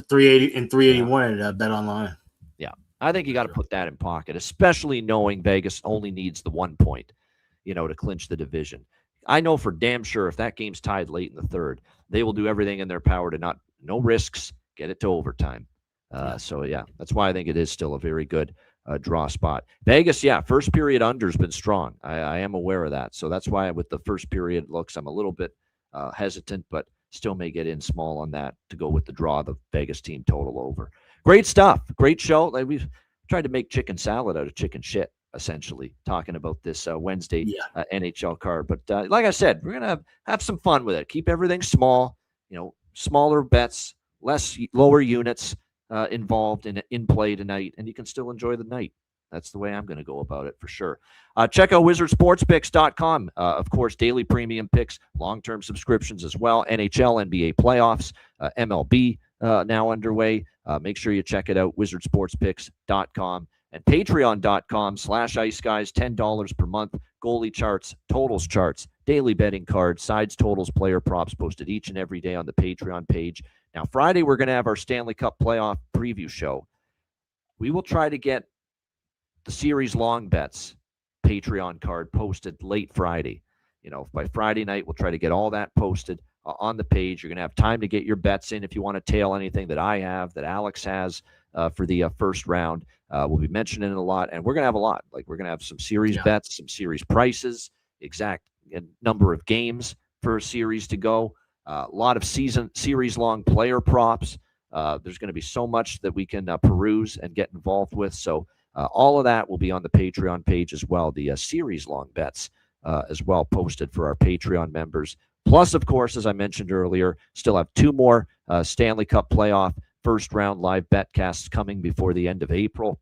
380 and 381 at Bet Online. Yeah, I think you got to put that in pocket, especially knowing Vegas only needs the 1 point, to clinch the division. I know for damn sure if that game's tied late in the third, they will do everything in their power to no risks, get it to overtime. So, that's why I think it is still a very good draw spot. Vegas, first period under's been strong. I am aware of that. So that's why with the first period looks, I'm a little bit hesitant, but still may get in small on that to go with the draw, the Vegas team total over. Great stuff. Great show. We've tried to make chicken salad out of chicken shit, essentially, talking about this Wednesday NHL card. But like I said, we're going to have some fun with it. Keep everything small, smaller bets, lower units involved in play tonight, and you can still enjoy the night. That's the way I'm going to go about it for sure. Check out wizardsportspicks.com. Of course, daily premium picks, long-term subscriptions as well, NHL, NBA playoffs, MLB now underway. Make sure you check it out, wizardsportspicks.com. And patreon.com/Ice Guys, $10 per month. Goalie charts, totals charts, daily betting cards, sides, totals, player props posted each and every day on the Patreon page. Now, Friday, we're going to have our Stanley Cup playoff preview show. We will try to get the series long bets Patreon card posted late Friday. By Friday night, we'll try to get all that posted on the page. You're going to have time to get your bets in if you want to tail anything that I have, that Alex has for the first round. We'll be mentioning it a lot, and we're going to have a lot. We're going to have some series bets, some series prices, exact number of games for a series to go, a lot of series-long player props. There's going to be so much that we can peruse and get involved with. So all of that will be on the Patreon page as well, the series-long bets as well posted for our Patreon members. Plus, of course, as I mentioned earlier, still have 2 more Stanley Cup playoff first-round live betcasts coming before the end of April.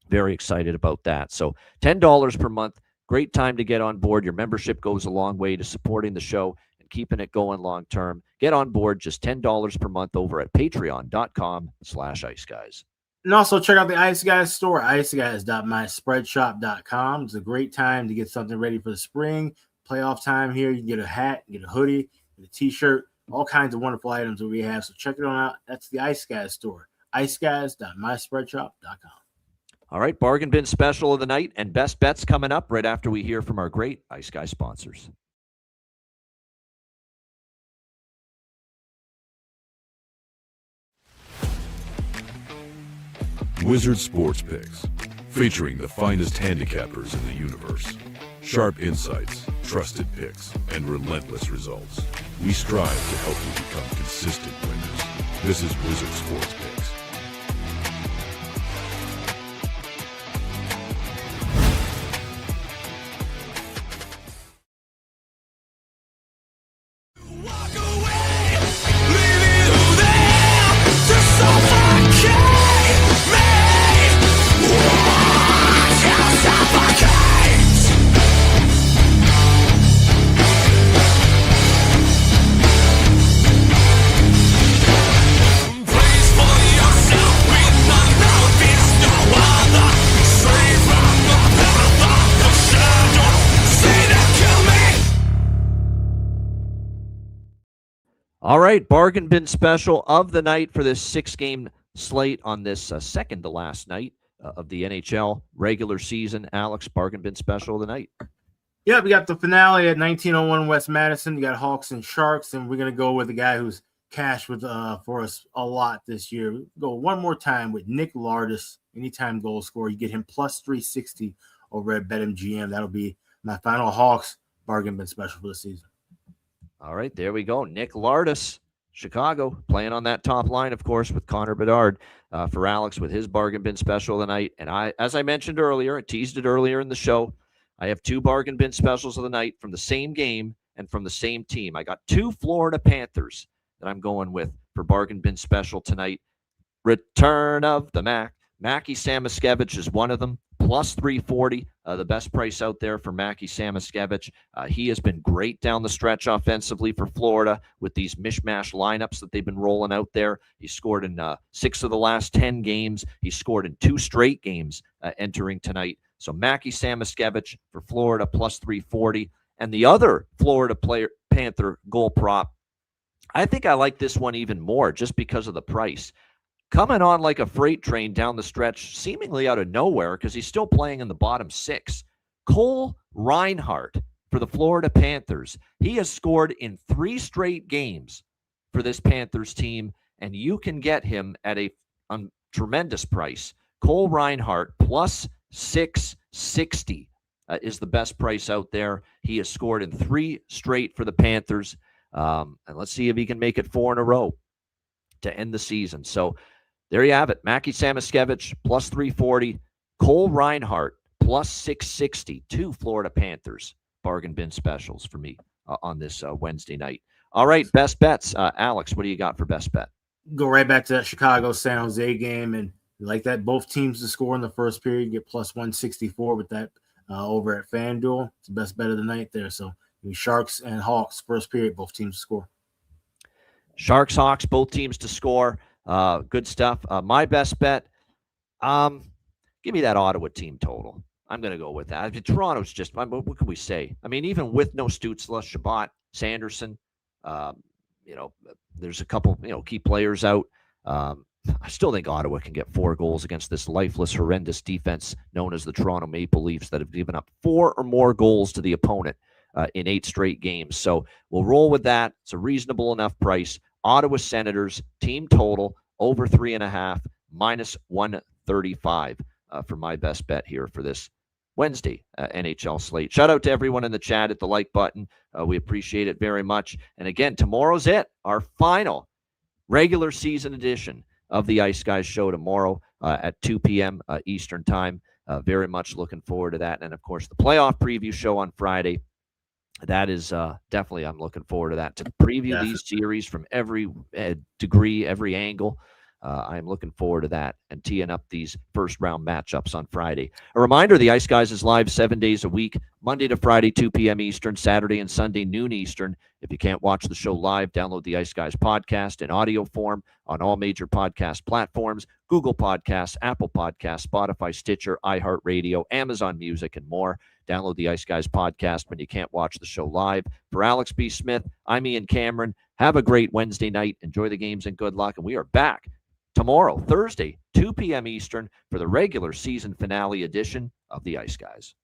Very excited about that. So $10 per month, great time to get on board. Your membership goes a long way to supporting the show and keeping it going long-term. Get on board, just $10 per month over at patreon.com/Ice Guys. And also check out the Ice Guys store, iceguys.myspreadshop.com. It's a great time to get something ready for the spring. Playoff time here. You can get a hat, get a hoodie, get a t-shirt, all kinds of wonderful items that we have. So check it on out. That's the Ice Guys store, iceguys.myspreadshop.com. All right, bargain bin special of the night and best bets coming up right after we hear from our great Ice Guys sponsors. Wizard Sports Picks, featuring the finest handicappers in the universe. Sharp insights, trusted picks, and relentless results. We strive to help you become consistent winners. This is Wizard Sports Picks. All right, bargain bin special of the night for this 6-game slate on this second to last night of the NHL regular season. Alex, bargain bin special of the night. Yeah, we got the finale at 1901 West Madison. You got Hawks and Sharks, and we're going to go with a guy who's cashed with for us a lot this year. We'll go one more time with Nick Lardis, anytime goal scorer. You get him plus 360 over at BetMGM. That'll be my final Hawks bargain bin special for the season. All right, there we go. Nick Lardis, Chicago, playing on that top line, of course, with Connor Bedard for Alex with his bargain bin special of the night. And as I mentioned earlier, I teased it earlier in the show, I have 2 bargain bin specials of the night from the same game and from the same team. I got 2 Florida Panthers that I'm going with for bargain bin special tonight. Return of the Mac. Mackie Samoskevich is one of them, plus 340, the best price out there for Mackie Samoskevich. He has been great down the stretch offensively for Florida with these mishmash lineups that they've been rolling out there. He scored in 6 of the last 10 games. He scored in 2 straight games entering tonight. So Mackie Samoskevich for Florida, plus 340. And the other Florida Panther goal prop, I think I like this one even more just because of the price. Coming on like a freight train down the stretch, seemingly out of nowhere because he's still playing in the bottom 6. Cole Reinhardt for the Florida Panthers. He has scored in 3 straight games for this Panthers team, and you can get him at a tremendous price. Cole Reinhardt plus 660 is the best price out there. He has scored in 3 straight for the Panthers, and let's see if he can make it 4 in a row to end the season. So there you have it. Mackie Samoskevich, plus 340. Cole Reinhardt, plus 660. 2 Florida Panthers bargain bin specials for me on this Wednesday night. All right, best bets. Alex, what do you got for best bet? Go right back to that Chicago-San Jose game, and like that, both teams to score in the first period. You get plus 164 with that over at FanDuel. It's the best bet of the night there. So Sharks and Hawks, first period, both teams to score. Sharks, Hawks, both teams to score. Good stuff. My best bet, give me that Ottawa team total. I'm going to go with that. I mean, Toronto's just, what can we say? I mean, even with no Stützle, Shabbat, Sanderson, there's a couple, key players out. I still think Ottawa can get 4 goals against this lifeless, horrendous defense known as the Toronto Maple Leafs that have given up 4 or more goals to the opponent in 8 straight games. So we'll roll with that. It's a reasonable enough price. Ottawa Senators, team total, over 3.5, minus 135 for my best bet here for this Wednesday NHL slate. Shout out to everyone in the chat at the like button. We appreciate it very much. And again, tomorrow's it, our final regular season edition of the Ice Guys show tomorrow at 2 p.m. Eastern time. Very much looking forward to that. And, of course, the playoff preview show on Friday. That is definitely, I'm looking forward to that, to preview these series from every degree, every angle. I'm looking forward to that and teeing up these first-round matchups on Friday. A reminder, the Ice Guys is live 7 days a week, Monday to Friday, 2 p.m. Eastern, Saturday and Sunday, noon Eastern. If you can't watch the show live, download the Ice Guys podcast in audio form on all major podcast platforms. Google Podcasts, Apple Podcasts, Spotify, Stitcher, iHeartRadio, Amazon Music, and more. Download the Ice Guys podcast when you can't watch the show live. For Alex B. Smith, I'm Ian Cameron. Have a great Wednesday night. Enjoy the games and good luck. And we are back tomorrow, Thursday, 2 p.m. Eastern, for the regular season finale edition of the Ice Guys.